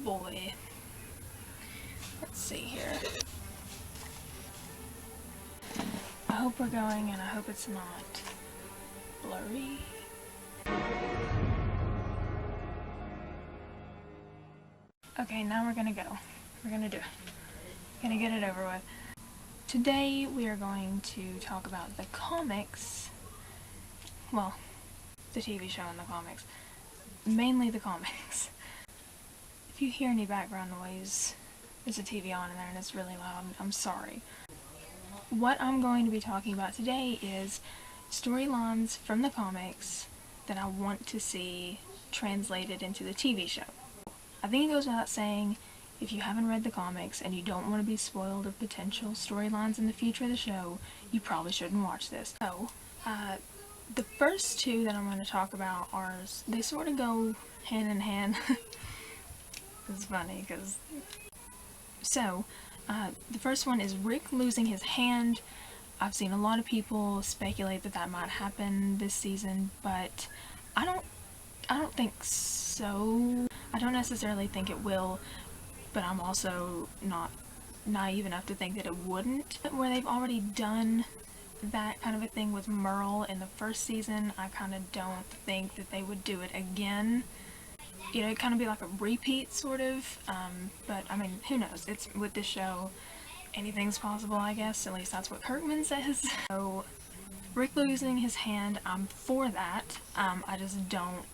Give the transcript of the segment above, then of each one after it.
boy. Let's see here. I hope we're going, and I hope it's not blurry. Okay, now we're gonna go. We're gonna do it. Gonna get it over with. Today we are going to talk about the comics. Well, the TV show and the comics. Mainly the comics. If you hear any background noise, there's a TV on in there and it's really loud. I'm sorry. What I'm going to be talking about today is storylines from the comics that I want to see translated into the TV show. I think it goes without saying, if you haven't read the comics and you don't want to be spoiled of potential storylines in the future of the show, you probably shouldn't watch this. So, the first two that I'm going to talk about are, they sort of go hand in hand. It's funny because... So, the first one is Rick losing his hand. I've seen a lot of people speculate that that might happen this season, but I don't think so. I don't necessarily think it will, but I'm also not naive enough to think that it wouldn't. Where they've already done that kind of a thing with Merle in the first season, I kind of don't think that they would do it again. You know, it'd kind of be like a repeat, sort of, but I mean, who knows? It's with this show, anything's possible, I guess. At least that's what Kirkman says. So, Rick losing his hand, I'm for that. I just don't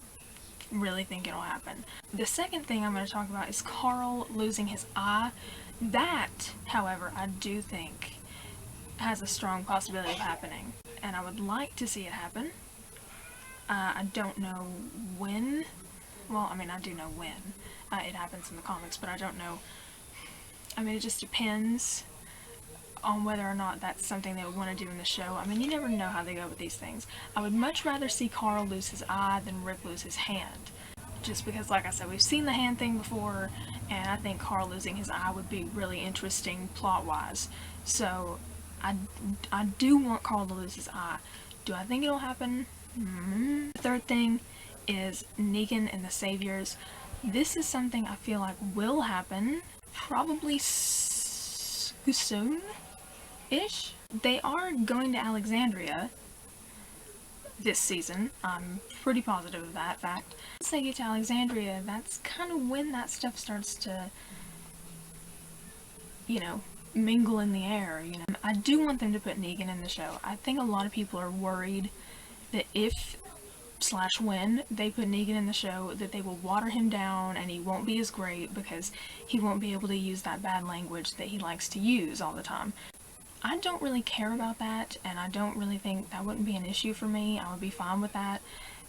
really think it'll happen. The second thing I'm going to talk about is Carl losing his eye. That, however, I do think has a strong possibility of happening, and I would like to see it happen. I don't know when. Well, I mean, I do know when it happens in the comics, but I don't know. I mean, it just depends on whether or not that's something they would want to do in the show. I mean, you never know how they go with these things. I would much rather see Carl lose his eye than Rick lose his hand. Just because, like I said, we've seen the hand thing before, and I think Carl losing his eye would be really interesting plot-wise. So, I do want Carl to lose his eye. Do I think it'll happen? The third thing is Negan and the Saviors. This is something I feel like will happen, probably soon-ish. They are going to Alexandria this season. I'm pretty positive of that fact. Once they get to Alexandria, that's kind of when that stuff starts to, you know, mingle in the air, you know. I do want them to put Negan in the show. I think a lot of people are worried that if/when they put Negan in the show, that they will water him down and he won't be as great because he won't be able to use that bad language that he likes to use all the time. I don't really care about that, and I don't really think that wouldn't be an issue for me. I would be fine with that,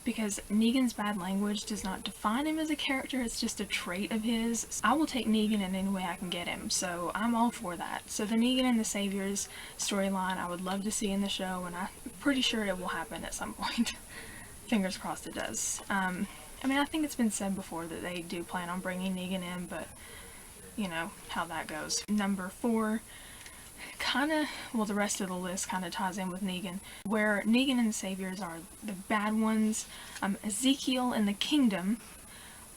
because Negan's bad language does not define him as a character, it's just a trait of his. I will take Negan in any way I can get him, so I'm all for that. So the Negan and the Saviors storyline I would love to see in the show, and I'm pretty sure it will happen at some point. Fingers crossed it does. I mean, I think it's been said before that they do plan on bringing Negan in, but you know how that goes. Number 4, well, the rest of the list kind of ties in with Negan, where Negan and the Saviors are the bad ones. Ezekiel and the Kingdom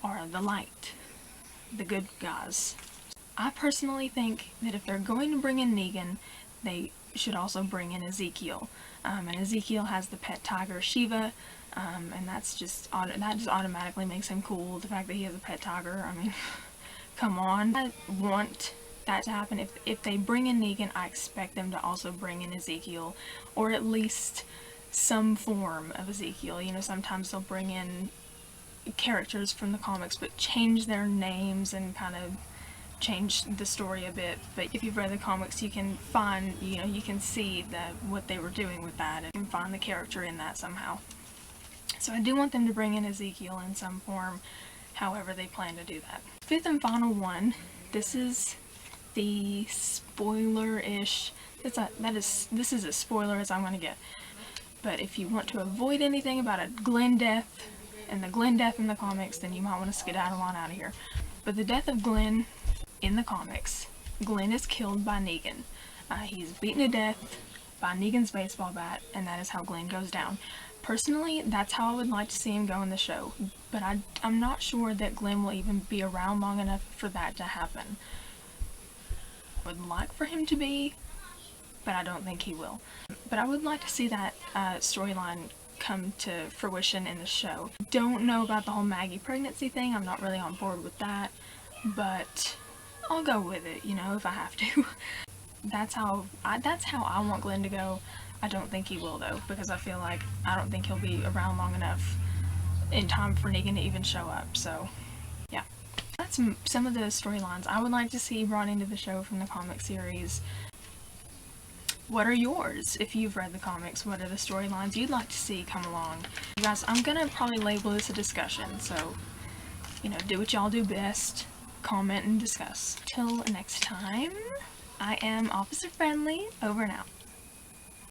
are the light, the good guys. I personally think that if they're going to bring in Negan, they should also bring in Ezekiel. And Ezekiel has the pet tiger Shiva, and that just automatically makes him cool. The fact that he has a pet tiger, I mean, come on. I want that to happen. If they bring in Negan, I expect them to also bring in Ezekiel, or at least some form of Ezekiel. You know, sometimes they'll bring in characters from the comics but change their names and kind of change the story a bit. But if you've read the comics, you can find, you know, you can see what they were doing with that, and find the character in that somehow. So I do want them to bring in Ezekiel in some form, however they plan to do that. Fifth and final one, this is the spoiler-ish. This is as spoiler as I'm going to get. But if you want to avoid anything about a Glenn death, and the Glenn death in the comics, then you might want to skedaddle on out of here. But the death of Glenn in the comics, Glenn is killed by Negan. He's beaten to death by Negan's baseball bat, and that is how Glenn goes down. Personally, that's how I would like to see him go in the show, but I'm not sure that Glenn will even be around long enough for that to happen. I would like for him to be, but I don't think he will. But I would like to see that storyline come to fruition in the show. Don't know about the whole Maggie pregnancy thing. I'm not really on board with that, but I'll go with it, you know, if I have to. That's how I want Glenn to go. I don't think he will though, because I feel like I don't think he'll be around long enough in time for Negan to even show up. So yeah, that's some of the storylines I would like to see brought into the show from the comic series. What are yours? If you've read the comics, what are the storylines you'd like to see come along? You guys, I'm gonna probably label this a discussion, so, you know, do what y'all do best. Comment and discuss. Till next time, I am Officer Friendly, over and out.